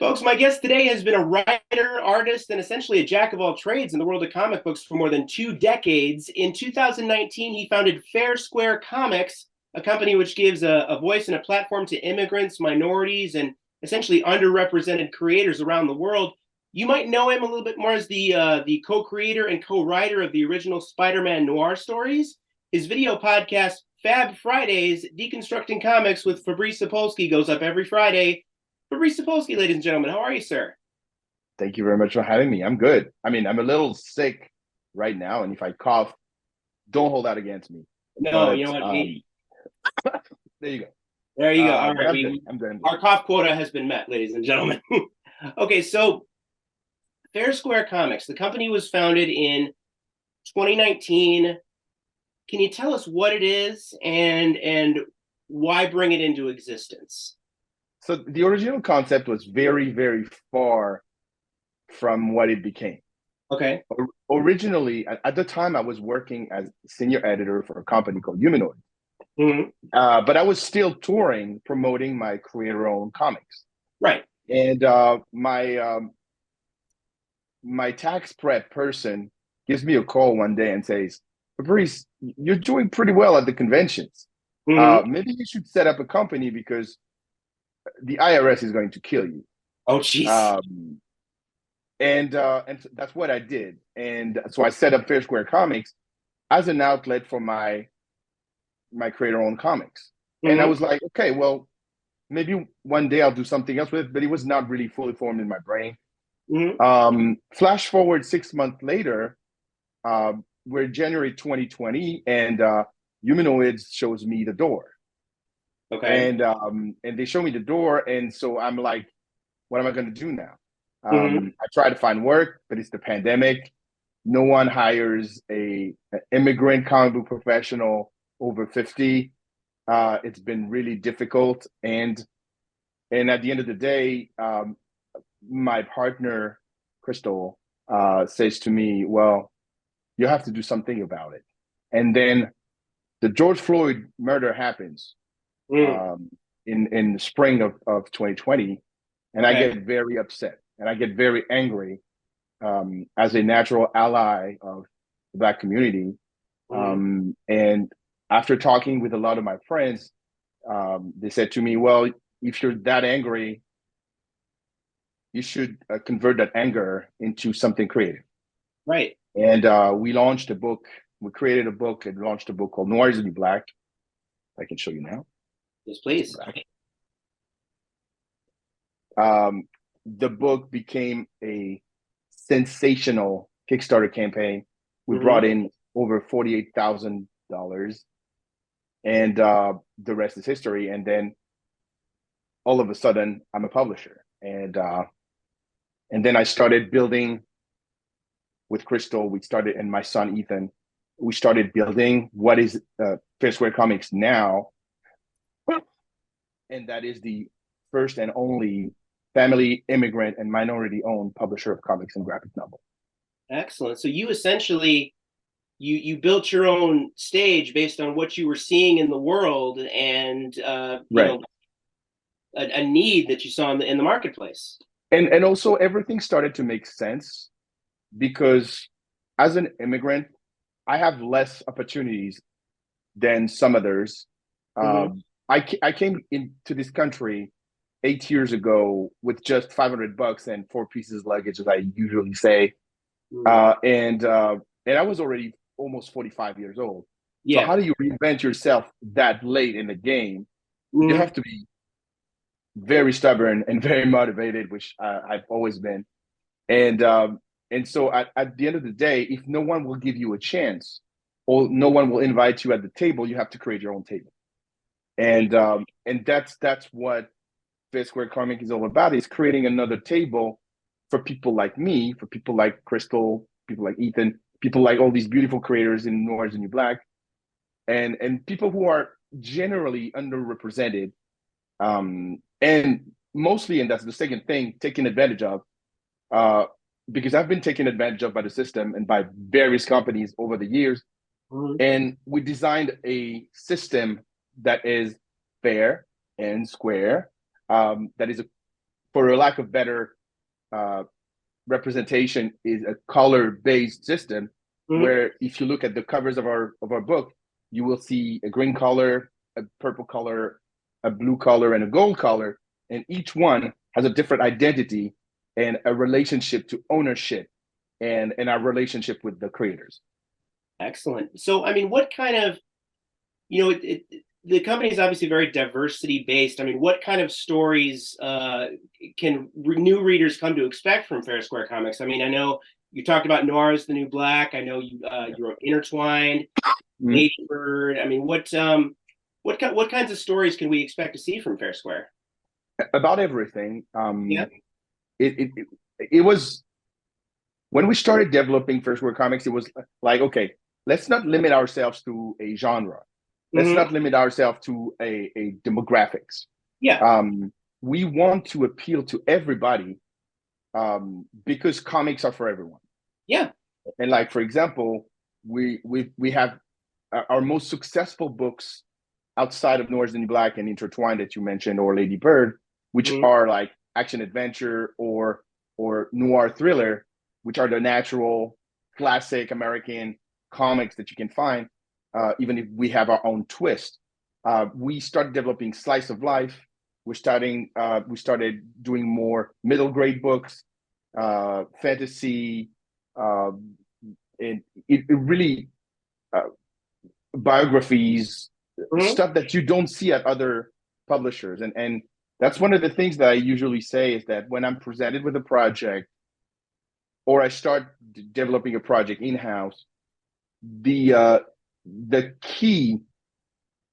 Folks, my guest today has been a writer, artist, and essentially a jack of all trades in the world of comic books for more than 2 decades. In 2019, he founded FairSquare Comics, a company which gives a voice and a platform to immigrants, minorities, and essentially underrepresented creators around the world. You might know him a little bit more as the co-creator and co-writer of the original Spider-Man noir stories. His video podcast, Fab Fridays, Deconstructing Comics with Fabrice Sapolsky, goes up every Friday. Fabrice Sapolsky, ladies and gentlemen, how are you, sir? Thank you very much for having me. I'm good. I mean, I'm a little sick right now, and if I cough, don't hold that against me. No, you But know what? there you go. There you go. All But right, I'm good. I'm good. I'm good. our cough quota has been met, ladies and gentlemen. Okay, so Fair Square Comics, the company was founded in 2019. Can you tell us what it is and why bring it into existence? So the original concept was very, very far from what it became. Okay. Originally, at the time, I was working as senior editor for a company called Humanoid. Mm-hmm. But I was still touring, promoting my creator-owned comics. Right. And my tax prep person gives me a call one day and says, Fabrice, you're doing pretty well at the conventions. Mm-hmm. Maybe you should set up a company because the IRS is going to kill you. Oh, jeez. And so that's what I did. And so I set up FairSquare Comics as an outlet for my creator-owned comics. And I Mm-hmm. was like, okay, well, maybe one day I'll do something else with it, but it was not really fully formed in my brain. Mm-hmm. Flash forward 6 months later, we're January 2020, and Humanoids shows me the door, Okay. and they show me the door, and so I'm like, what am I going to do now? Mm-hmm. I try to find work, but it's the pandemic. No one hires an immigrant comic book professional over 50. It's been really difficult, and at the end of the day, my partner Crystal says to me, "Well, you have to do something about it." And then the George Floyd murder happens Mm. um, in the spring of 2020, and I Okay. get very upset and I get very angry as a natural ally of the Black community. Mm-hmm. And after talking with a lot of my friends, they said to me, "Well, if you're that angry, you should convert that anger into something creative." Right. And we launched a book. We created a book and launched a book called Noir is the New Black. I can show you now. Yes, please. The book became a sensational Kickstarter campaign. We Mm-hmm. brought in over $48,000, and the rest is history. And then all of a sudden, I'm a publisher, and then I started building with Crystal. We started, and my son Ethan. We started building what is FairSquare Comics now, and that is the first and only family, immigrant, and minority-owned publisher of comics and graphic novels. Excellent. So you essentially you built your own stage based on what you were seeing in the world and Right. a need that you saw in the marketplace. And also everything started to make sense because as an immigrant, I have less opportunities than some others. Mm-hmm. I came into this country 8 years ago with just $500 and 4 pieces of luggage, as I usually say, Mm-hmm. and I was already almost 45 years old. So Yeah. how do you reinvent yourself that late in the game? You Mm-hmm. have to be very stubborn and very motivated, which I've always been. And so at the end of the day, if no one will give you a chance or no one will invite you at the table, you have to create your own table. And that's what FairSquare Comic is all about, is creating another table for people like me, for people like Crystal, people like Ethan, people like all these beautiful creators in Noirs and New Black, and people who are generally underrepresented, and mostly, and that's the second thing, taken advantage of, uh, because I've been taken advantage of by the system and by various companies over the years. Mm-hmm. And we designed a system that is fair and square, that is for a lack of better representation, is a color-based system, where if you look at the covers of our book, you will see a green color, a purple color, a blue color, and a gold color, and each one has a different identity and a relationship to ownership and our relationship with the creators. Excellent. So, I mean, what kind of, the company is obviously very diversity based. I mean, what kind of stories can new readers come to expect from FairSquare Comics? I mean, I know you talked about Noir is the New Black. I know you wrote Intertwined, Lady Bird. I mean, what kinds of stories can we expect to see from FairSquare? About everything. Yeah. It was when we started developing FairSquare Comics, it was like, okay, let's not limit ourselves to a genre. Let's not limit ourselves to a demographics. Yeah. We want to appeal to everybody, because comics are for everyone. Yeah. And like, for example, we have our most successful books outside of Noir is the New Black and Intertwined that you mentioned, or Lady Bird, which are like action adventure or noir thriller, which are the natural classic American comics that you can find, even if we have our own twist. We started developing slice of life. We started doing more middle grade books, fantasy, and it really biographies, stuff that you don't see at other publishers. And that's one of the things that I usually say, is that when I'm presented with a project or I start developing a project in-house, the key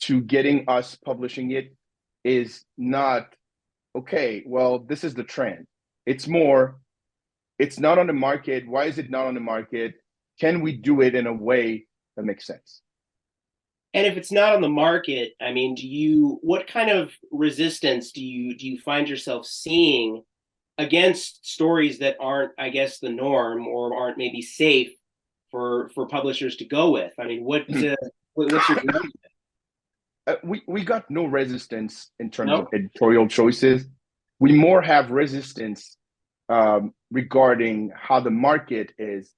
to getting us publishing it is not, okay, well, this is the trend. It's more, it's not on the market. Why is it not on the market? Can we do it in a way that makes sense? And if it's not on the market, I mean, what kind of resistance do you find yourself seeing against stories that aren't, I guess, the norm, or aren't maybe safe for publishers to go with? I mean, what's your we got no resistance in terms no? of editorial choices. We more have resistance regarding how the market is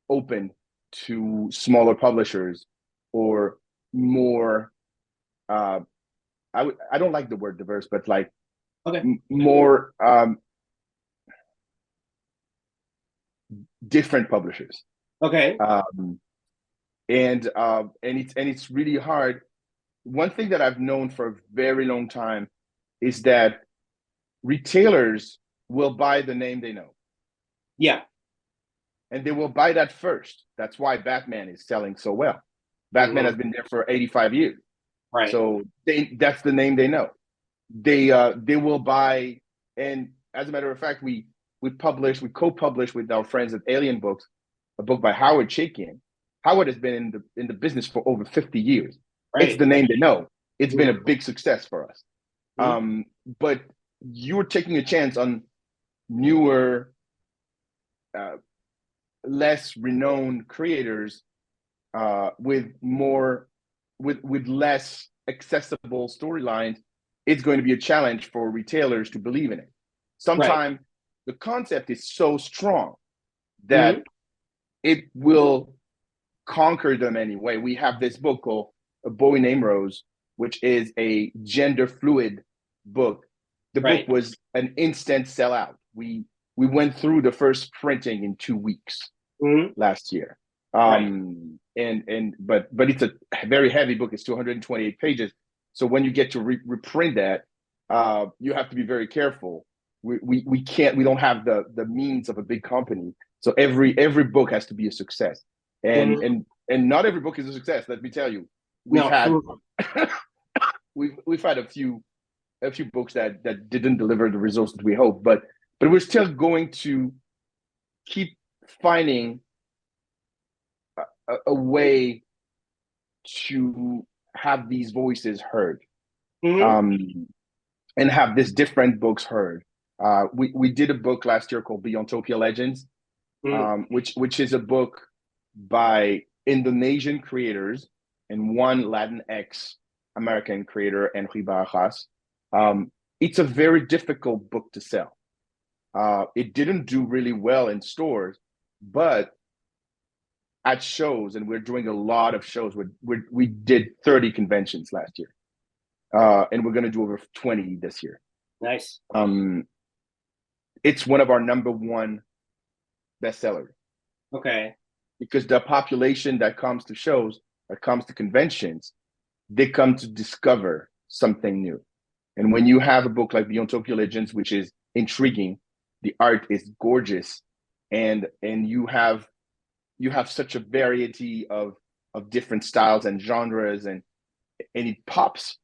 open to smaller publishers, or more. I don't like the word diverse, but like more different publishers. Okay. And it's really hard. One thing that I've known for a very long time is that retailers will buy the name they know. Yeah. And they will buy that first. That's why Batman is selling so well. Batman has been there for 85 years. Right. So that's the name they know. They will buy. And as a matter of fact, we co-publish with our friends at Alien Books a book by Howard Chaykin. Howard has been in the business for over 50 years. Right. It's the name they know. It's been a big success for us. But you're taking a chance on newer, less renowned creators with less accessible storylines. It's going to be a challenge for retailers to believe in it. Sometimes the concept is so strong that it will conquer them anyway. We have this book called A Boy Named Rose, which is a gender fluid book. The book was an instant sellout. We went through the first printing in 2 weeks last year. But it's a very heavy book. It's 228 pages. So when you get to reprint that, you have to be very careful. We don't have the means of a big company. So every book has to be a success. And not every book is a success, let me tell you. We've had a few books that didn't deliver the results that we hoped, but we're still going to keep finding a way to have these voices heard, and have these different books heard. We did a book last year called Beyond Topia Legends, which is a book by Indonesian creators and one Latinx American creator, Henry Barajas. it's a very difficult book to sell. It didn't do really well in stores, but at shows, and we're doing a lot of shows. We did 30 conventions last year, and we're going to do over 20 this year. Nice. It's one of our #1 bestsellers. Okay. Because the population that comes to shows, that comes to conventions, they come to discover something new. And when you have a book like Beyond Tokyo Legends, which is intriguing, the art is gorgeous, and you have such a variety of different styles and genres, and it pops.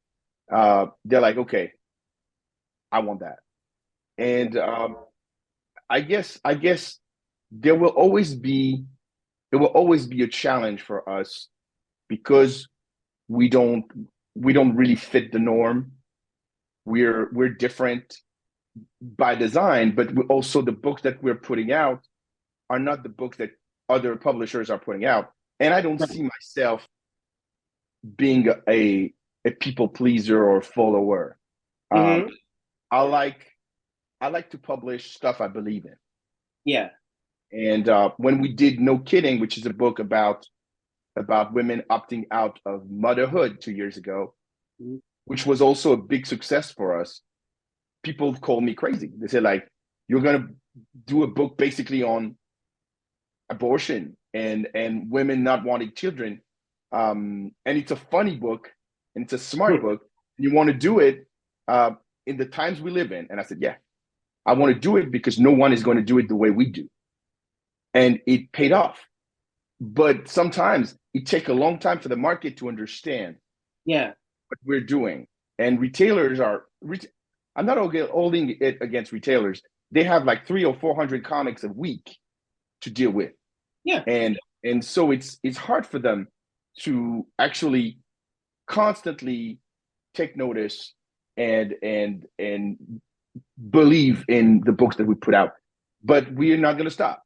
They're like, okay, I want that. And I guess there will always be a challenge for us because we don't really fit the norm. We're different by design, but also the books that we're putting out are not the books that other publishers are putting out. And I don't see myself being a people pleaser or follower. Mm-hmm. I like to publish stuff I believe in. Yeah. And when we did No Kidding, which is a book about women opting out of motherhood 2 years ago, mm-hmm. which was also a big success for us, people called me crazy. They said, like, you're going to do a book basically on abortion and women not wanting children. And it's a funny book and it's a smart book. You want to do it in the times we live in. And I said, yeah, I want to do it because no one is going to do it the way we do. And it paid off. But sometimes it takes a long time for the market to understand what we're doing. And retailers I'm not holding it against retailers. They have like 300 or 400 comics a week to deal with. Yeah. And so it's hard for them to actually constantly take notice and believe in the books that we put out. But we're not going to stop.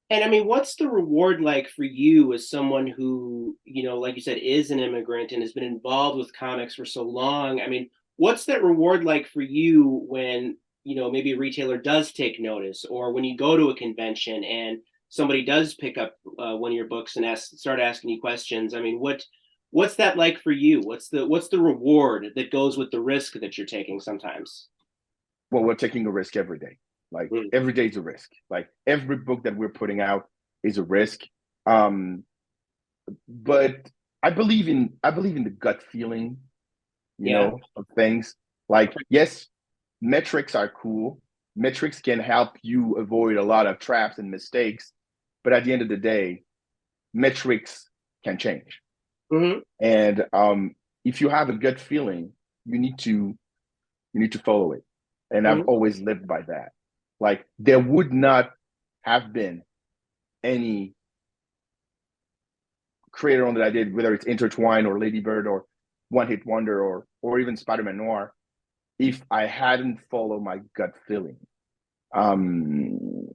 And I mean, what's the reward like for you as someone who, like you said, is an immigrant and has been involved with comics for so long? I mean, what's that reward like for you when, maybe a retailer does take notice, or when you go to a convention and somebody does pick up one of your books and start asking you questions? I mean, what's that like for you? What's the reward that goes with the risk that you're taking sometimes? Well, we're taking a risk every day. Like every day is a risk. Like every book that we're putting out is a risk. But I believe in the gut feeling, of things. Like, yes, metrics are cool. Metrics can help you avoid a lot of traps and mistakes. But at the end of the day, metrics can change. Mm-hmm. And if you have a gut feeling, you need to follow it. And I've always lived by that. Like, there would not have been any creator on that I did, whether it's Intertwine or Ladybird or One Hit Wonder or even Spider-Man Noir, if I hadn't followed my gut feeling. And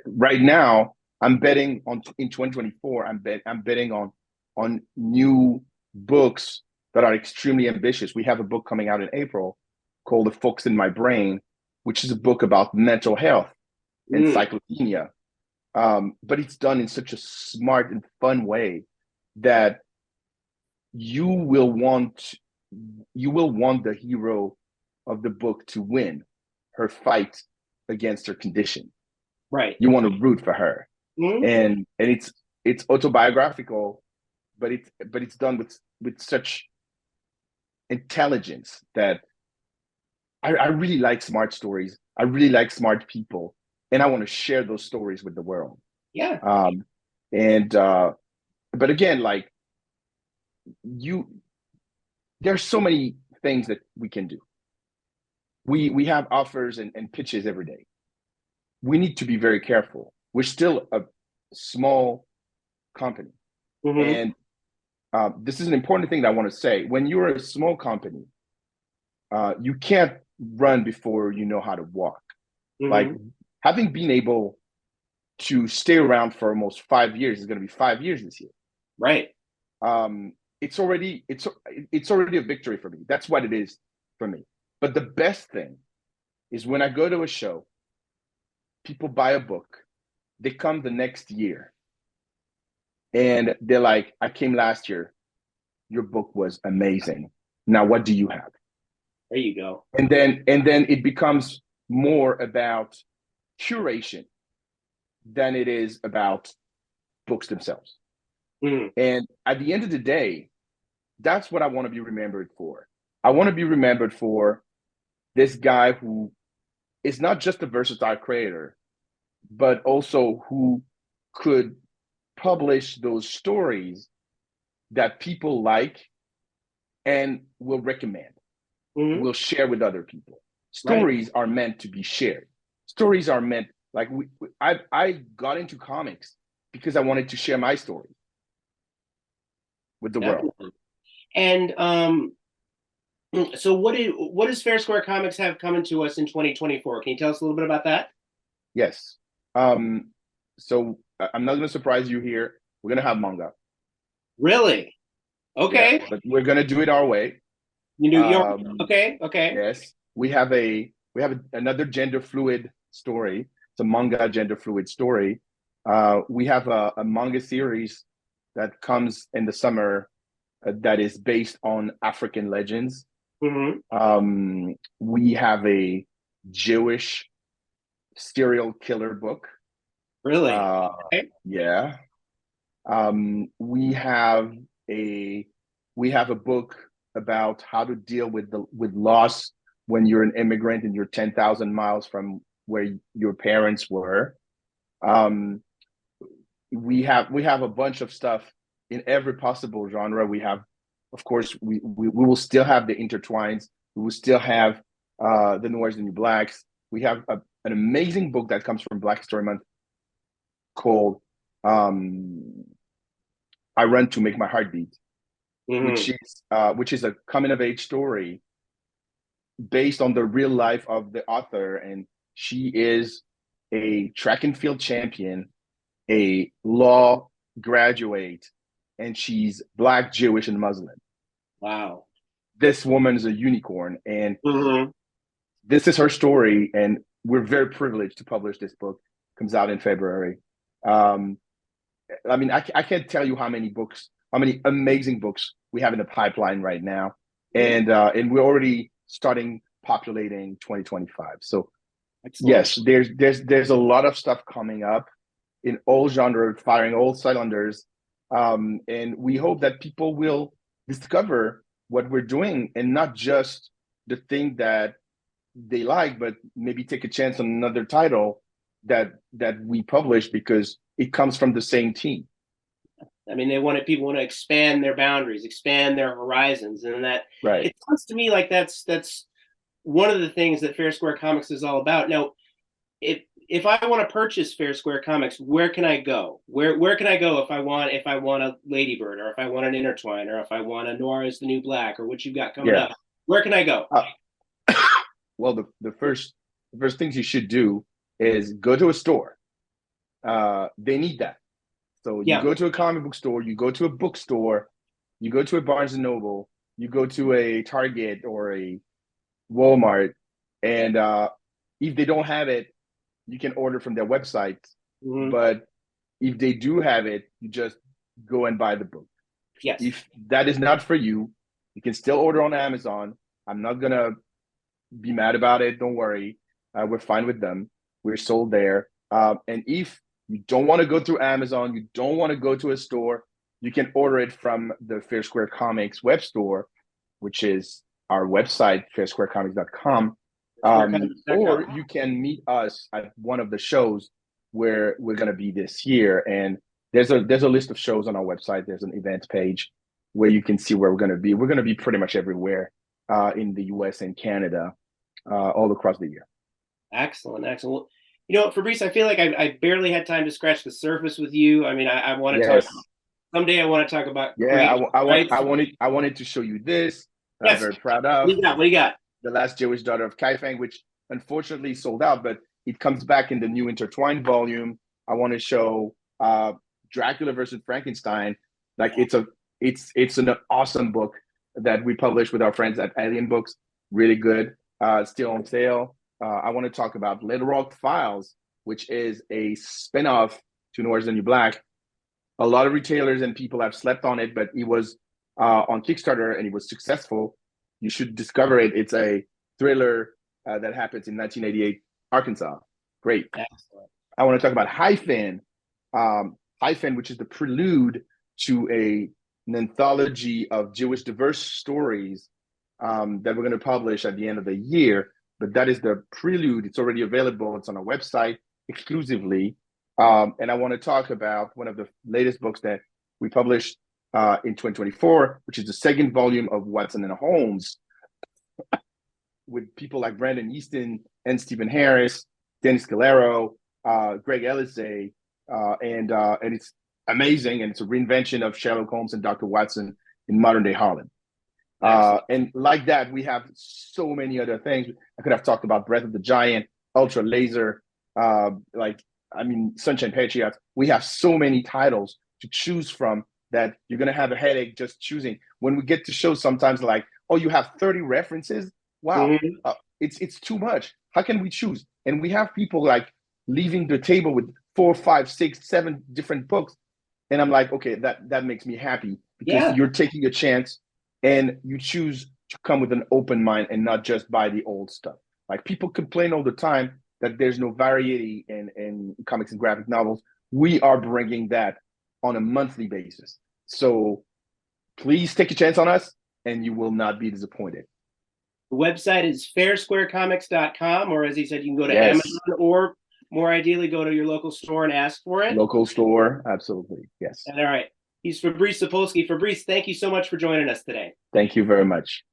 right now I'm betting on in 2024. I'm betting on new books that are extremely ambitious. We have a book coming out in April called The Folks in My Brain, which is a book about mental health and cyclothymia. But it's done in such a smart and fun way that you will want the hero of the book to win her fight against her condition. Right. You want to root for her. And it's autobiographical, but it's done with such intelligence that I really like smart stories. I really like smart people, and I want to share those stories with the world. Yeah. But again, like, there's so many things that we can do. We have offers and pitches every day. We need to be very careful. We're still a small company. And this is an important thing that I want to say. When you're a small company, you can't run before you know how to walk. Like, having been able to stay around for almost 5 years, is going to be 5 years this year. Right. It's already a victory for me. That's what it is for me. But the best thing is when I go to a show, people buy a book, they come the next year, and they're like, I came last year, your book was amazing. Now what do you have? There you go. And then it becomes more about curation than it is about books themselves. Mm. And at the end of the day, that's what I want to be remembered for. I want to be remembered for this guy who is not just a versatile creator, but also who could publish those stories that people like and will recommend, Mm-hmm. will share with other people. Right. Stories are meant to be shared. Stories are meant, like I got into comics because I wanted to share my story with the world. Definitely. And so what does FairSquare Comics have coming to us in 2024? Can you tell us a little bit about that? Yes. So I'm not going to surprise you here. We're going to have manga. Really? Yeah, Okay. but we're going to do it our way. You New York. Okay. Okay. Yes, another gender fluid story. It's a manga gender fluid story. We have a manga series that comes in the summer that is based on African legends. Mm-hmm. We have a Jewish serial killer book. Really? Okay. Yeah. We have a book about how to deal with loss when you're an immigrant and you're 10,000 miles from where your parents were. We have a bunch of stuff in every possible genre. We have, of course, we will still have the intertwines. We will still have the noirs and new blacks. We have an amazing book that comes from Black History Month called I Run to Make My Heart Beat, which is a coming of age story based on the real life of the author, and she is a track and field champion, a law graduate, and she's Black, Jewish, and Muslim. Wow. This woman is a unicorn, and Mm-hmm. this is her story, and we're very privileged to publish this book. Comes out in February. I mean, I can't tell you how many amazing books we have in the pipeline right now, and we're already starting populating 2025. So, Excellent. yes, there's a lot of stuff coming up in all genres, firing all cylinders, and we hope that people will discover what we're doing and not just the thing that they like, but maybe take a chance on another title that we publish because it comes from the same team. I mean, people want to expand their boundaries, expand their horizons, and that Right. it sounds to me like that's one of the things that FairSquare Comics is all about. Now, if I want to purchase FairSquare Comics, where can I go? Where can I go if I want a Ladybird, or if I want an Intertwine, or if I want a Noir is the New Black, or what you've got coming up? Where can I go? Well, the first things you should do is go to a store. They need that. So you go to a comic book store, you go to a bookstore, you go to a Barnes and Noble, you go to a Target or a Walmart, and if they don't have it, you can order from their website. Mm-hmm. But if they do have it, you just go and buy the book. Yes. If that is not for you, you can still order on Amazon. I'm not gonna be mad about it. Don't worry. We're fine with them. We're sold there. And if you don't want to go through Amazon, you don't want to go to a store, you can order it from the FairSquare Comics web store, which is our website, fairsquarecomics.com. Or you can meet us at one of the shows where we're going to be this year. And there's a list of shows on our website. There's an event page where you can see where we're going to be. We're going to be pretty much everywhere in the US and Canada, all across the year. Excellent. Well, you know, Fabrice, I feel like I barely had time to scratch the surface with you. I mean, I want to talk someday. I want to talk about. Yeah, I wanted to show you this. Yes. I'm very proud of. What do you got? The Last Jewish Daughter of Kaifeng, which unfortunately sold out, but it comes back in the new Intertwined volume. I want to show Dracula versus Frankenstein. Like it's an awesome book that we published with our friends at Alien Books. Really good. still on sale. I want to talk about Little Rock Files, which is a spinoff to No Orange is the New Black. A lot of retailers and people have slept on it, but it was on Kickstarter and it was successful. You should discover it. It's a thriller that happens in 1988 Arkansas. Great. Excellent. I want to talk about Hyphen, which is the prelude to an anthology of Jewish diverse stories that we're going to publish at the end of the year. But that is the prelude. It's already available. It's on our website exclusively. And I want to talk about one of the latest books that we published in 2024, which is the second volume of Watson and Holmes, with people like Brandon Easton and Stephen Harris, Dennis Calero, Greg Ellisay, and it's amazing. And it's a reinvention of Sherlock Holmes and Dr. Watson in modern day Harlem. And like that, we have so many other things. I could have talked about Breath of the Giant, Ultra Laser, Sunshine Patriots. We have so many titles to choose from that you're going to have a headache just choosing. When we get to shows, sometimes like, oh, you have 30 references. Wow, it's too much. How can we choose? And we have people like leaving the table with 4, 5, 6, 7 different books. And I'm like, okay, that makes me happy because you're taking a chance and you choose to come with an open mind and not just buy the old stuff. Like people complain all the time that there's no variety in comics and graphic novels. We are bringing that on a monthly basis. So please take a chance on us and you will not be disappointed. The website is FairSquareComics.com, or as he said, you can go to Amazon, or more ideally, go to your local store and ask for it. Local store, absolutely, yes. And all right. He's Fabrice Sapolsky. Fabrice, thank you so much for joining us today. Thank you very much.